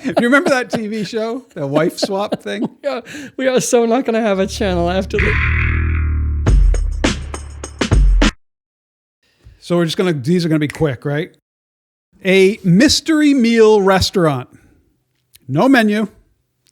You remember that TV show, the wife swap thing? Yeah, we are so not going to have a channel after this. So these are going to be quick, right? A mystery meal restaurant. No menu.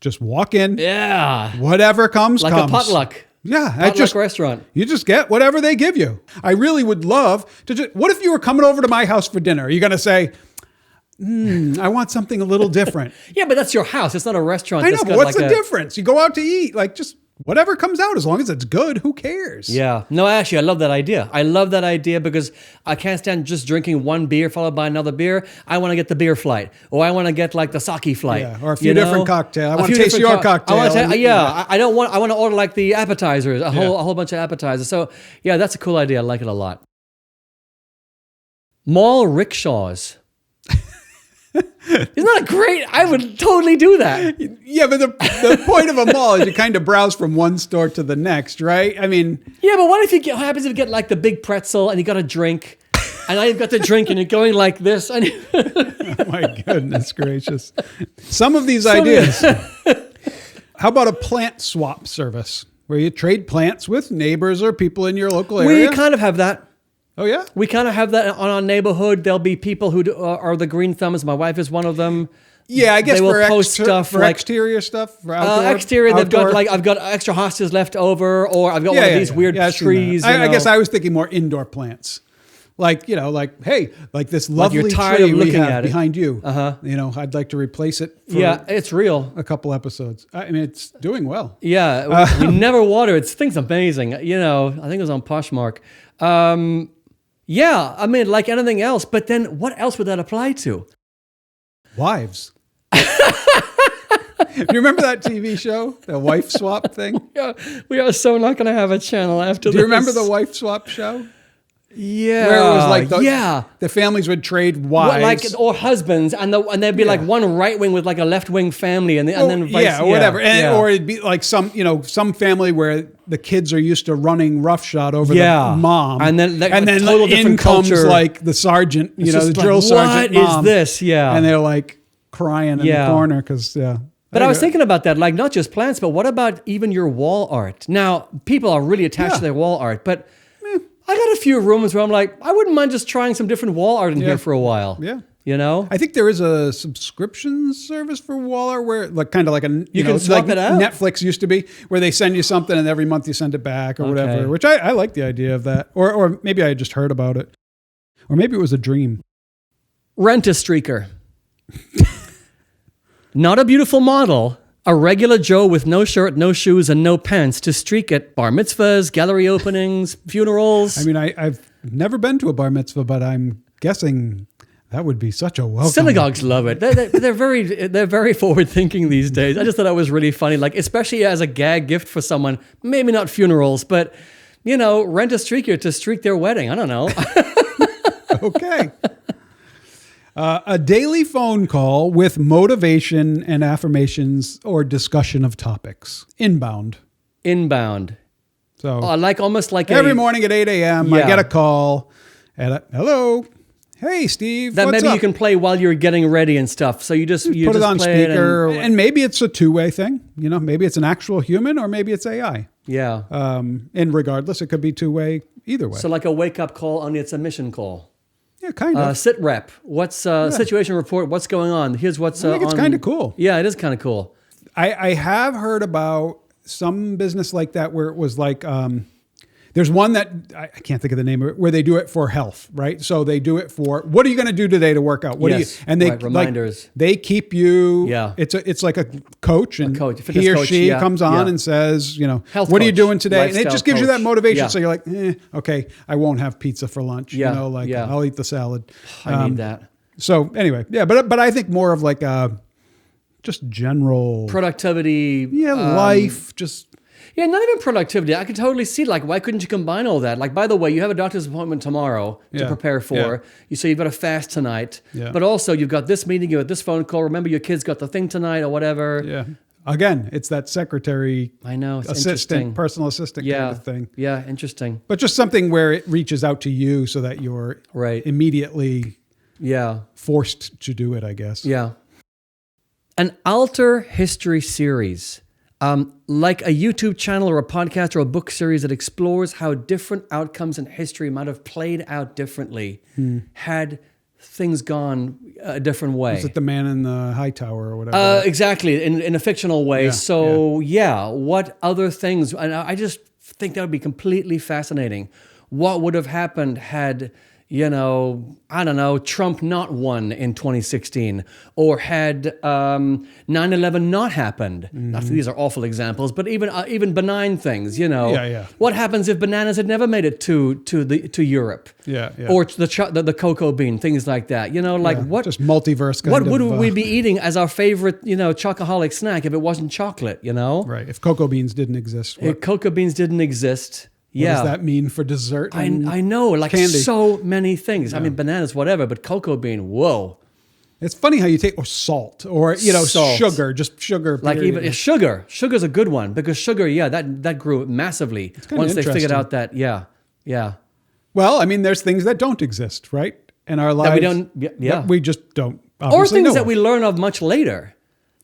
Just walk in. Yeah. Whatever comes. Like a potluck. Yeah. Potluck restaurant. You just get whatever they give you. I really would love to what if you were coming over to my house for dinner? Are you going to say, I want something a little different? Yeah, but that's your house. It's not a restaurant. I know, but what's the difference? You go out to eat, like just whatever comes out, as long as it's good, who cares? Yeah. No, actually, I love that idea. I love that idea because I can't stand just drinking one beer followed by another beer. I want to get the beer flight, or I want to get like the sake flight. Yeah, or a few different cocktails. I want to taste your cocktail. I want to order like the appetizers, a whole bunch of appetizers. So yeah, that's a cool idea. I like it a lot. Mall rickshaws. Isn't that great? I would totally do that. Yeah, but the point of a mall is you kind of browse from one store to the next, right? I mean... Yeah, but what what happens if you get like the big pretzel and you got a drink, and now you've got the drink and you're going like this? And oh my goodness gracious. Some of these ideas. How about a plant swap service where you trade plants with neighbors or people in your local area? We kind of have that. Oh, yeah? We kind of have that on our neighborhood. There'll be people who are the green thumbs. My wife is one of them. Yeah, I guess they will post stuff for like exterior stuff, for outdoor. Exterior, they've got like, I've got extra hostas left over, or I've got one of these weird trees. I guess I was thinking more indoor plants. Like, hey, like this lovely you're tired tree of looking we have at it. behind you. I'd like to replace it for it's real. a couple episodes. I mean, it's doing well. Yeah, we never water it. Thing's amazing. I think it was on Poshmark. Yeah, I mean, like anything else, but then what else would that apply to? Wives. You remember that TV show, the wife swap thing? Yeah, we are so not going to have a channel after this. Do you remember the wife swap show? Yeah. Where it was like the families would trade wives. Or husbands, and there'd be like one right wing with like a left wing family, and then vice, whatever. Or it'd be like some family where the kids are used to running roughshod over the mom. And then total in comes like the sergeant, the drill sergeant mom. What is this? Yeah. And they're like crying in the corner because, But I was thinking about that, like not just plants, but what about even your wall art? Now, people are really attached to their wall art, but I got a few rooms where I'm like, I wouldn't mind just trying some different wall art in here for a while. Yeah. I think there is a subscription service for wall art where like kind of like you can swap like it out. Netflix used to be, where they send you something and every month you send it back or whatever, which I like the idea of that. Or maybe I just heard about it. Or maybe it was a dream. Rent a streaker. Not a beautiful model. A regular Joe with no shirt, no shoes, and no pants to streak at bar mitzvahs, gallery openings, funerals. I mean, I've never been to a bar mitzvah, but I'm guessing that would be such a welcome. Synagogues love it. They're very forward thinking these days. I just thought that was really funny, like especially as a gag gift for someone. Maybe not funerals, but rent a streaker to streak their wedding. I don't know. Okay. A daily phone call with motivation and affirmations or discussion of topics. Inbound. So almost like every morning at 8 a.m. I get a call. Hello. Hey, Steve. That what's maybe up? you can play while you're getting ready and stuff. So you put it just on play speaker, and maybe it's a two-way thing. Maybe it's an actual human or maybe it's AI. Yeah. And regardless, it could be two-way either way. So like a wake-up call, only it's a mission call. Yeah, kind of. Sit rep. What's situation report? What's going on? Here's what's I think it's kind of cool. Yeah, it is kind of cool. I have heard about some business like that where it was like, there's one that I can't think of the name of it, where they do it for health, right? So they do it for, what are you going to do today to work out? And they reminders. They keep you. Yeah. It's like a coach, and he or she comes on and says, health what are you coach, doing today? And it lifestyle just gives you that coach. motivation. Yeah. So you're like, okay, I won't have pizza for lunch. I'll eat the salad. I need that. So anyway, but I think more of like just general productivity. Yeah, life, just. Yeah, not even productivity. I could totally see, like, why couldn't you combine all that? Like, by the way, you have a doctor's appointment tomorrow to prepare for. Yeah. You say you've got to fast tonight. Yeah. But also, you've got this meeting, you've got this phone call. Remember, your kid's got the thing tonight or whatever. Yeah. Again, it's that secretary, I know, it's assistant, personal assistant kind of thing. Yeah, interesting. But just something where it reaches out to you so that you're immediately forced to do it, I guess. Yeah. An alter history series, like a YouTube channel or a podcast or a book series that explores how different outcomes in history might have played out differently had things gone a different way. Is it The Man in the High Tower or whatever? Exactly, in a fictional way. Yeah, So what other things? And I just think that would be completely fascinating. What would have happened had, I don't know, Trump not won in 2016, or had 9/11 not happened? Not that these are awful examples, but even benign things, Yeah. What happens if bananas had never made it to Europe? Yeah. Or the cocoa bean, things like that. What Just multiverse kind what of... would we be eating as our favorite, chocoholic snack if it wasn't chocolate, Right. If cocoa beans didn't exist, If cocoa beans didn't exist, what does that mean for dessert? I know, candy? so many things. I mean, bananas, whatever, but cocoa bean, whoa. It's funny how you take, or salt, or, Salt. sugar, just sugar. Like period. even sugar. Sugar's a good one because sugar, that grew massively once they figured out that, yeah. Well, I mean, there's things that don't exist, right? In our lives. That we don't, that we just don't Or obviously things know that of. we learn of much later.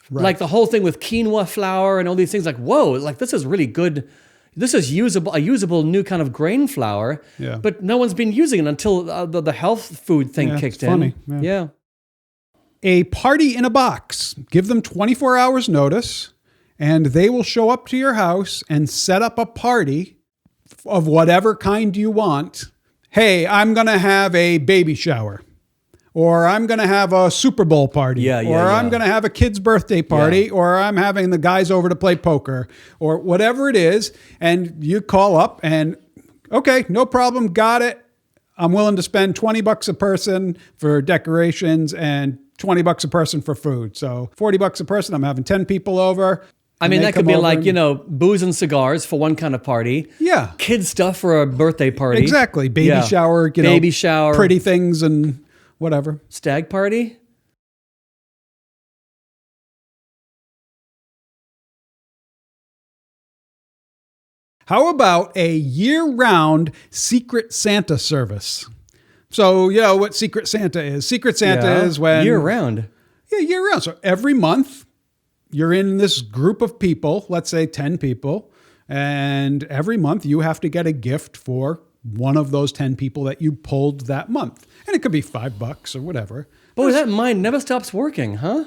Right. Like the whole thing with quinoa flour and all these things, like, whoa, like this is really good. This is a usable new kind of grain flour, Yeah. but no one's been using it until the health food thing kicked it's funny. in. Yeah. A party in a box. Give them 24 hours notice, and they will show up to your house and set up a party of whatever kind you want. Hey, I'm going to have a baby shower. Or I'm going to have a Super Bowl party. Or I'm going to have a kid's birthday party. Or I'm having the guys over to play poker. Or whatever it is. And you call up and, okay, no problem, got it. I'm willing to spend $20 a person for decorations and $20 a person for food. So $40 a person. I'm having 10 people over. I mean, that could be like, booze and cigars for one kind of party. Yeah. Kid stuff for a birthday party. Exactly. Baby shower, baby shower. Pretty things and whatever. Stag party? How about a year-round Secret Santa service? So, what Secret Santa is. Secret Santa is when... Year-round? Yeah, year-round. So every month, you're in this group of people, let's say 10 people, and every month you have to get a gift for one of those 10 people that you pulled that month. And it could be $5 or whatever. Boy, that mind never stops working, huh?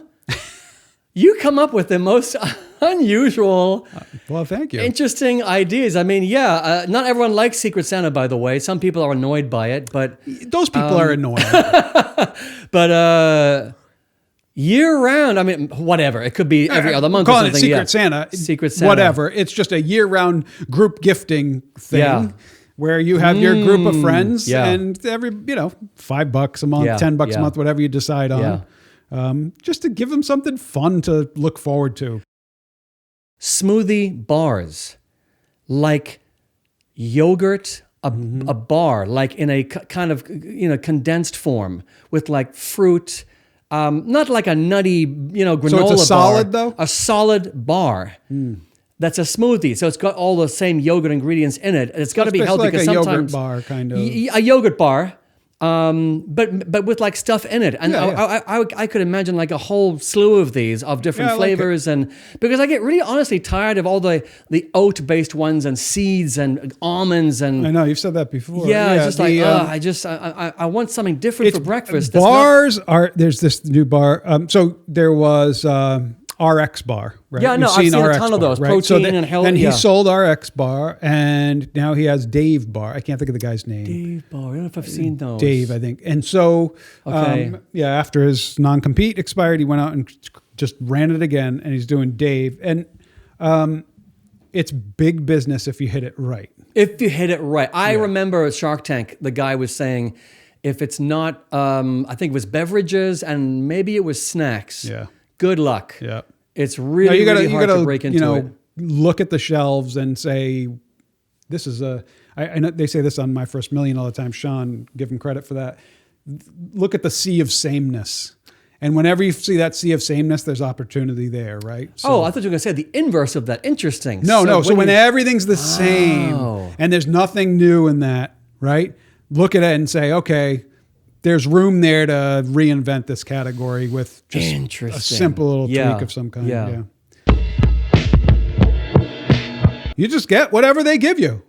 You come up with the most unusual, Well, thank you. interesting ideas. I mean, not everyone likes Secret Santa, by the way. Some people are annoyed by it, but Those people are annoying. but year-round, I mean, whatever. It could be every other month or Calling something. it Secret Santa. Secret Santa. Whatever. It's just a year-round group gifting thing. Yeah. Where you have your group of friends yeah. and every, $5 a month, Yeah, $10 yeah. a month, whatever you decide on. Just to give them something fun to look forward to. Smoothie bars, like yogurt, a bar, like in a kind of condensed form with like fruit, not like a nutty granola So it's a bar, solid though? a solid bar. That's a smoothie, so it's got all the same yogurt ingredients in it. It's got to be healthy like because a sometimes yogurt bar kind of. a yogurt bar, but with like stuff in it. And I could imagine like a whole slew of these of different flavors, and because I get really honestly tired of all the oat based ones and seeds and almonds and. I know you've said that before. It's just I want something different for breakfast. Bars there's this new bar. So there was RX bar, right? Yeah, no, I've seen a ton of those. Right? Protein and health. And he sold RX bar, and now he has Dave bar. I can't think of the guy's name. Dave bar. I don't know if I've seen those. Dave, I think. And so, after his non-compete expired, he went out and just ran it again, and he's doing Dave. And it's big business if you hit it right. If you hit it right. I remember at Shark Tank, the guy was saying, if it's not, I think it was beverages and maybe it was snacks. Yeah. Good luck. Yeah. It's really, really hard to break into it. Look at the shelves and say, this is I know they say this on My First Million all the time. Sean, give him credit for that. Look at the sea of sameness. And whenever you see that sea of sameness, there's opportunity there, right? So, I thought you were going to say the inverse of that. Interesting. No. So when everything's the same and there's nothing new in that, right? Look at it and say, okay, there's room there to reinvent this category with just a Interesting. simple little Yeah. tweak of some kind. Yeah. You just get whatever they give you.